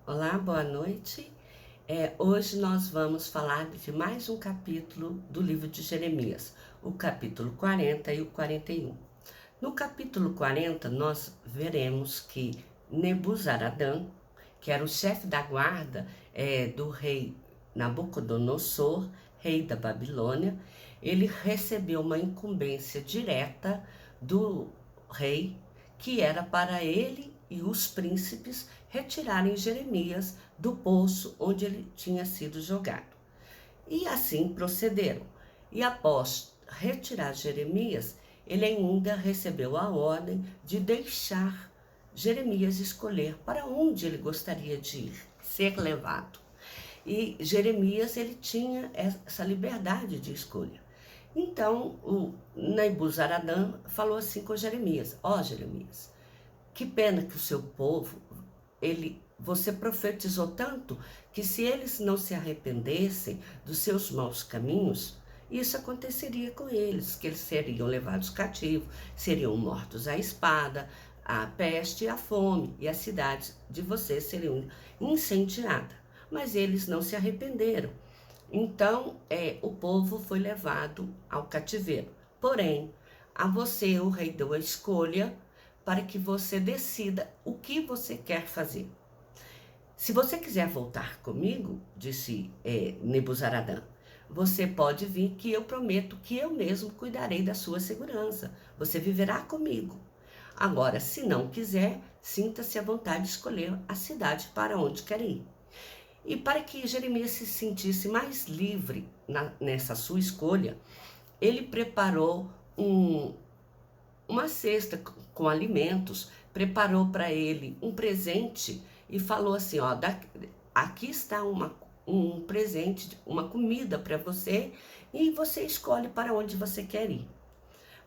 Olá, boa noite. Hoje nós vamos falar de mais um capítulo do livro de Jeremias, o capítulo 40 e o 41. No capítulo 40, nós veremos que Nebuzaradã, que era o chefe da guarda do rei Nabucodonosor, rei da Babilônia, ele recebeu uma incumbência direta do rei, que era para ele e os príncipes retirarem Jeremias do poço onde ele tinha sido jogado. E assim procederam. E após retirar Jeremias, ele ainda recebeu a ordem de deixar Jeremias escolher para onde ele gostaria de ir, ser levado. E Jeremias, ele tinha essa liberdade de escolha. Então, o Nebuzaradã falou assim com Jeremias: Jeremias, que pena que o seu povo, você profetizou tanto que se eles não se arrependessem dos seus maus caminhos, isso aconteceria com eles, que eles seriam levados cativos, seriam mortos à espada, à peste e à fome, e as cidades de vocês seriam incendiadas. Mas eles não se arrependeram. Então, o povo foi levado ao cativeiro. Porém, a você o rei deu a escolha para que você decida o que você quer fazer. Se você quiser voltar comigo, disse Nebuzaradã, você pode vir, que eu prometo que eu mesmo cuidarei da sua segurança. Você viverá comigo. Agora, se não quiser, sinta-se à vontade de escolher a cidade para onde quer ir. E para que Jeremias se sentisse mais livre nessa sua escolha, ele preparou uma cesta com alimentos, preparou para ele um presente e falou assim: aqui está um presente, uma comida para você, e você escolhe para onde você quer ir.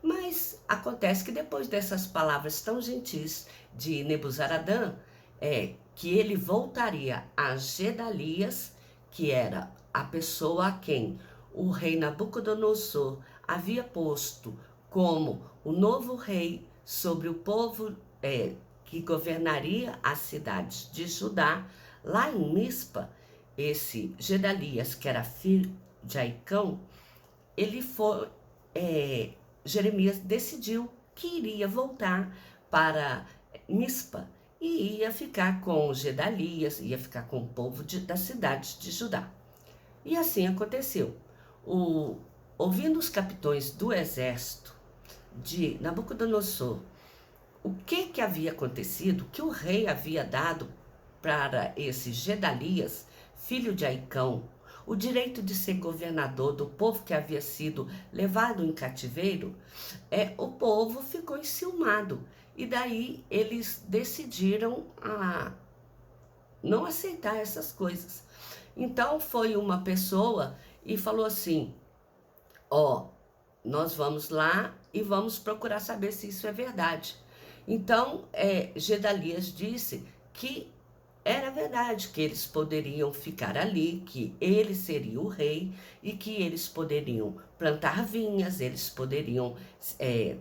Mas acontece que depois dessas palavras tão gentis de Nebuzaradã, que ele voltaria a Gedalias, que era a pessoa a quem o rei Nabucodonosor havia posto como o novo rei sobre o povo que governaria as cidades de Judá. Lá em Mispa, esse Gedalias, que era filho de Aicão, ele foi, Jeremias decidiu que iria voltar para Mispa e ia ficar com Gedalias, ia ficar com o povo das cidades de Judá. E assim aconteceu. Ouvindo os capitães do exército de Nabucodonosor o que havia acontecido, que o rei havia dado para esse Gedalias, filho de Aicão, o direito de ser governador do povo que havia sido levado em cativeiro, o povo ficou enciumado. E daí eles decidiram não aceitar essas coisas. Então foi uma pessoa e falou assim: nós vamos lá e vamos procurar saber se isso é verdade. Então, Gedalias disse que era verdade, que eles poderiam ficar ali, que ele seria o rei e que eles poderiam plantar vinhas, eles poderiam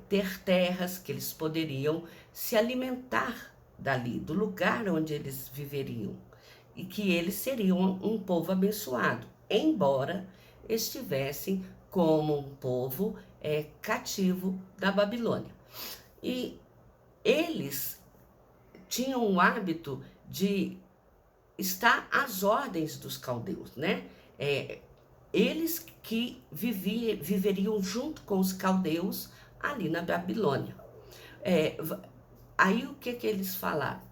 ter terras, que eles poderiam se alimentar dali, do lugar onde eles viveriam, e que eles seriam um povo abençoado, embora estivessem como um povo cativo da Babilônia. E eles tinham o hábito de estar às ordens dos caldeus, né? Eles que viveriam junto com os caldeus ali na Babilônia. Aí o que eles falaram?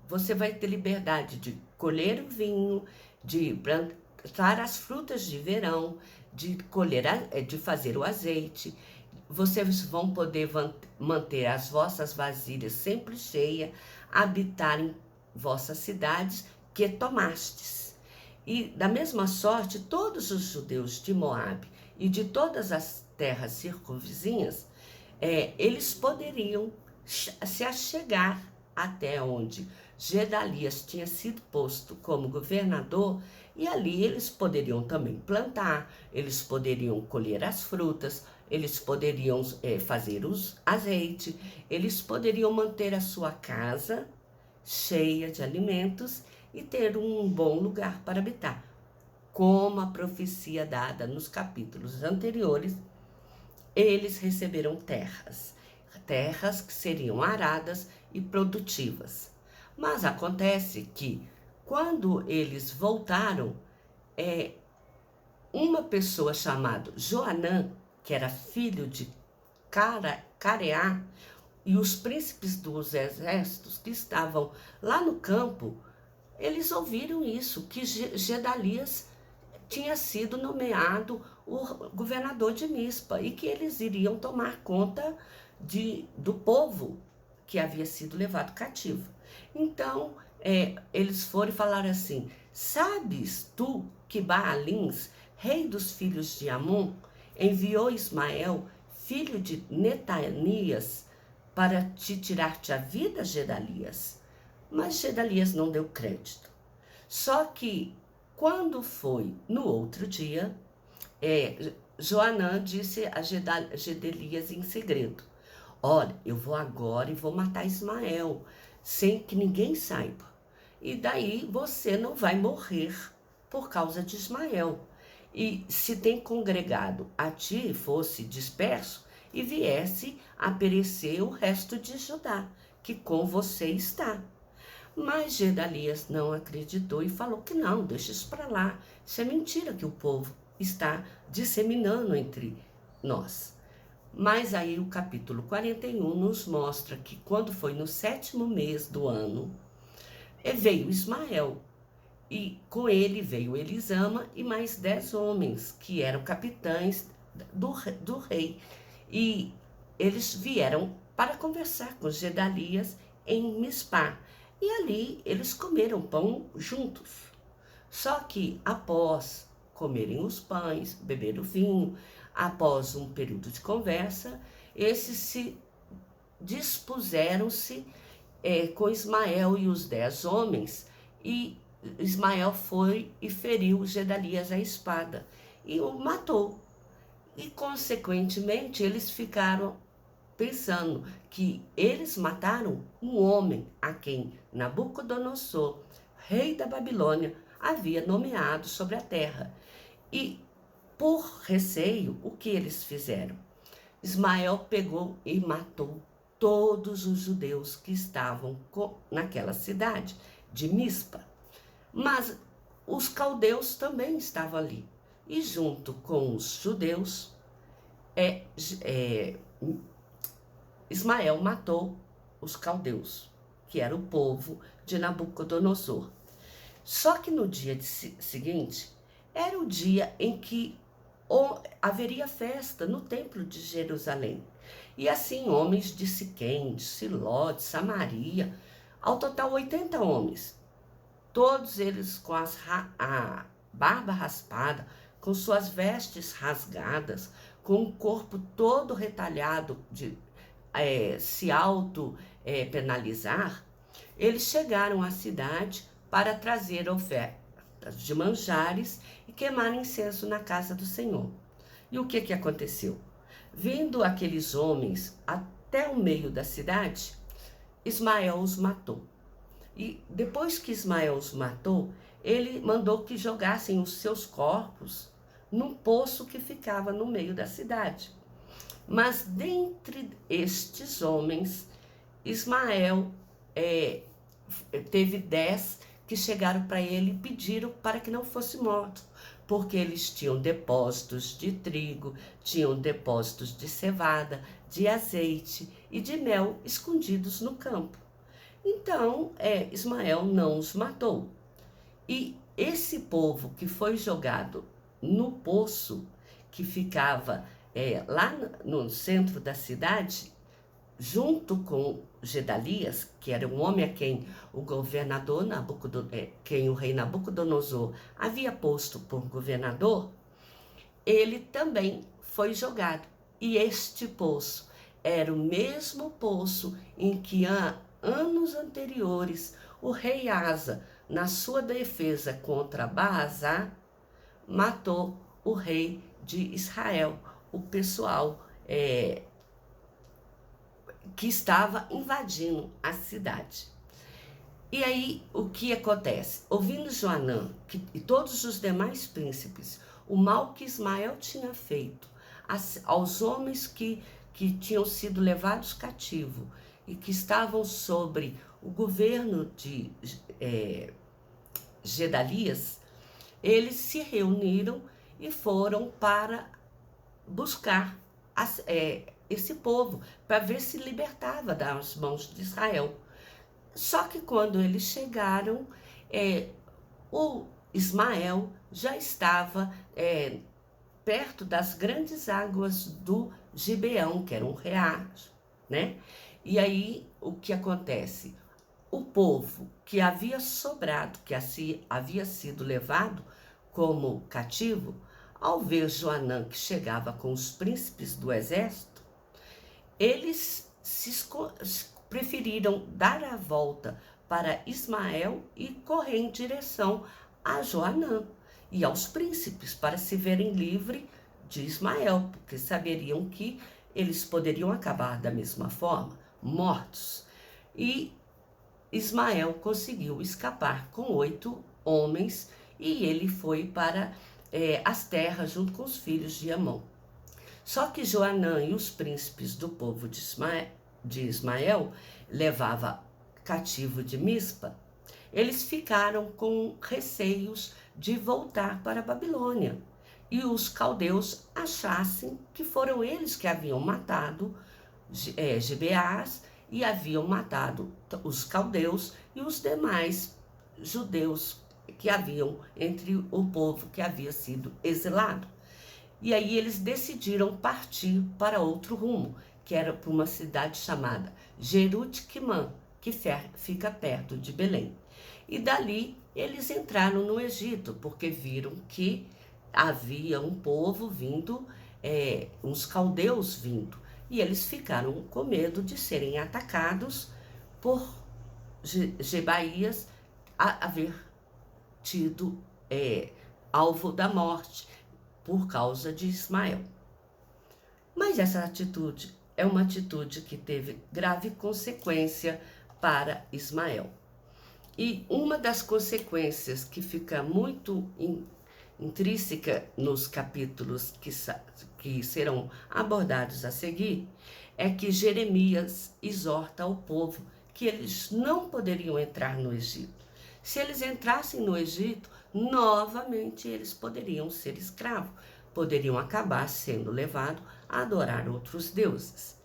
Você vai ter liberdade de colher o vinho, de plantar as frutas de verão, de de fazer o azeite. Vocês vão poder manter as vossas vasilhas sempre cheias, habitar em vossas cidades que tomastes. E da mesma sorte, todos os judeus de Moabe e de todas as terras circunvizinhas, eles poderiam se achegar até onde Gedalias tinha sido posto como governador, e ali eles poderiam também plantar, eles poderiam colher as frutas, eles poderiam fazer os azeites, eles poderiam manter a sua casa cheia de alimentos e ter um bom lugar para habitar. Como a profecia dada nos capítulos anteriores, eles receberam terras, terras que seriam aradas e produtivas. Mas acontece que, quando eles voltaram, uma pessoa chamada Joanã, que era filho de Careá, e os príncipes dos exércitos que estavam lá no campo, eles ouviram isso, que Gedalias tinha sido nomeado o governador de Mispa e que eles iriam tomar conta do povo que havia sido levado cativo. Então, eles foram e falaram assim: sabes tu que Baalins, rei dos filhos de Amon, enviou Ismael, filho de Netanias, para te tirar-te a vida, Gedalias? Mas Gedalias não deu crédito. Só que, quando foi no outro dia, Joanã disse a Gedalias em segredo: olha, eu vou agora e vou matar Ismael, sem que ninguém saiba. E daí você não vai morrer por causa de Ismael. E se tem congregado a ti fosse disperso e viesse a perecer o resto de Judá, que com você está. Mas Gedalias não acreditou e falou que não, deixa isso para lá. Isso é mentira que o povo está disseminando entre nós. Mas aí o capítulo 41 nos mostra que quando foi no 7º mês do ano, veio Ismael. E com ele veio Elisama e mais 10 homens, que eram capitães do rei. E eles vieram para conversar com Gedalias em Mispá. E ali eles comeram pão juntos. Só que após comerem os pães, beber o vinho, após um período de conversa, esses se dispuseram-se com Ismael e os 10 homens, e Ismael foi e feriu Gedalias à espada e o matou. E, consequentemente, eles ficaram pensando que eles mataram um homem a quem Nabucodonosor, rei da Babilônia, havia nomeado sobre a terra. E, por receio, o que eles fizeram? Ismael pegou e matou todos os judeus que estavam naquela cidade de Mispa. Mas os caldeus também estavam ali. E junto com os judeus, Ismael matou os caldeus, que era o povo de Nabucodonosor. Só que no dia seguinte, era o dia em que haveria festa no templo de Jerusalém. E assim, homens de Siquém, de Siló, de Samaria, ao total 80 homens, todos eles com a barba raspada, com suas vestes rasgadas, com o corpo todo retalhado de se auto-penalizar, eles chegaram à cidade para trazer ofertas de manjares e queimar incenso na casa do Senhor. E o que aconteceu? Vindo aqueles homens até o meio da cidade, Ismael os matou. E depois que Ismael os matou, ele mandou que jogassem os seus corpos num poço que ficava no meio da cidade. Mas dentre estes homens, Ismael teve 10 que chegaram para ele e pediram para que não fosse morto, porque eles tinham depósitos de trigo, tinham depósitos de cevada, de azeite e de mel escondidos no campo. Então, Ismael não os matou. E esse povo que foi jogado no poço, que ficava lá no centro da cidade, junto com Gedalias, que era um homem a quem o governador quem o rei Nabucodonosor havia posto por governador, ele também foi jogado. E este poço era o mesmo poço em que anos anteriores o rei Asa, na sua defesa contra Baasá, matou o rei de Israel, o pessoal que estava invadindo a cidade. E aí, o que acontece? Ouvindo Joanã e todos os demais príncipes, o mal que Ismael tinha feito aos homens que tinham sido levados cativo e que estavam sobre o governo de Gedalias, eles se reuniram e foram para buscar esse povo, para ver se libertava das mãos de Israel. Só que quando eles chegaram, o Ismael já estava perto das grandes águas do Gibeão, que era um riacho, né? E aí, o que acontece? O povo que havia sobrado, que havia sido levado como cativo, ao ver Joanã que chegava com os príncipes do exército, eles preferiram dar a volta para Ismael e correr em direção a Joanã e aos príncipes para se verem livres de Ismael, porque saberiam que eles poderiam acabar da mesma forma, mortos. E Ismael conseguiu escapar com 8 homens e ele foi para as terras junto com os filhos de Amon. Só que Joanã e os príncipes do povo de Ismael levava cativo de Mispa, eles ficaram com receios de voltar para a Babilônia e os caldeus achassem que foram eles que haviam matado Gibeás e haviam matado os caldeus e os demais judeus que haviam entre o povo que havia sido exilado. E aí eles decidiram partir para outro rumo, que era para uma cidade chamada Jerut-Quimã, que fica perto de Belém. E dali eles entraram no Egito, porque viram que havia um povo vindo, uns caldeus vindo. E eles ficaram com medo de serem atacados por Jebaías haver tido alvo da morte por causa de Ismael. Mas essa atitude é uma atitude que teve grave consequência para Ismael. E uma das consequências que fica muito intrínseca nos capítulos que serão abordados a seguir é que Jeremias exorta ao povo que eles não poderiam entrar no Egito. Se eles entrassem no Egito, novamente eles poderiam ser escravos, poderiam acabar sendo levados a adorar outros deuses.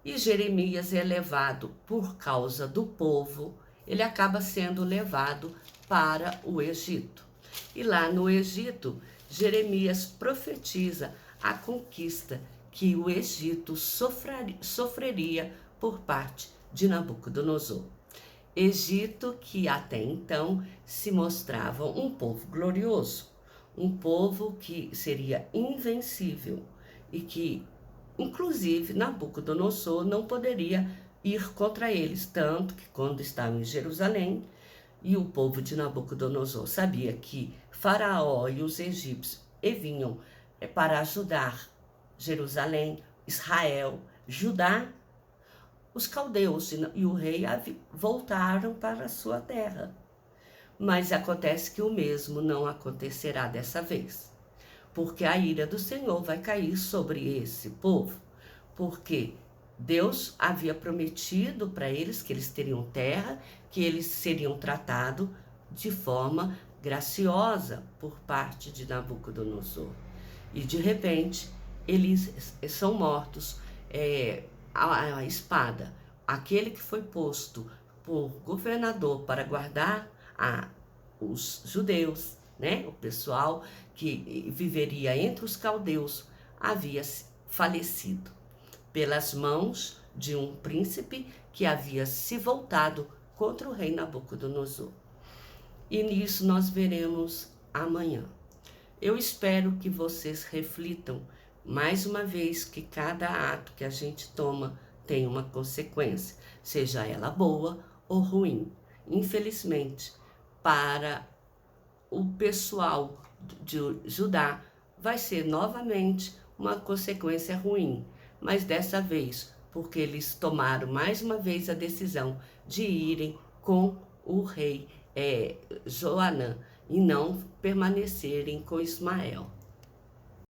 E Jeremias é levado por causa do povo, ele acaba sendo levado para o Egito. E lá no Egito, Jeremias profetiza a conquista que o Egito sofreria por parte de Nabucodonosor. Egito que até então se mostrava um povo glorioso, um povo que seria invencível e que, inclusive, Nabucodonosor não poderia ir contra eles, tanto que quando estavam em Jerusalém e o povo de Nabucodonosor sabia que Faraó e os egípcios vinham para ajudar Jerusalém, Israel, Judá, os caldeus e o rei voltaram para a sua terra. Mas acontece que o mesmo não acontecerá dessa vez, porque a ira do Senhor vai cair sobre esse povo, porque Deus havia prometido para eles que eles teriam terra, que eles seriam tratados de forma graciosa por parte de Nabucodonosor. E de repente, eles são mortos a espada. Aquele que foi posto por governador para guardar os judeus, né, o pessoal que viveria entre os caldeus, havia falecido pelas mãos de um príncipe que havia se voltado contra o rei Nabucodonosor. E nisso nós veremos amanhã. Eu espero que vocês reflitam mais uma vez que cada ato que a gente toma tem uma consequência, seja ela boa ou ruim. Infelizmente, para o pessoal de Judá, vai ser novamente uma consequência ruim, mas dessa vez, porque eles tomaram mais uma vez a decisão de irem com o rei Joanã e não permanecerem com Ismael.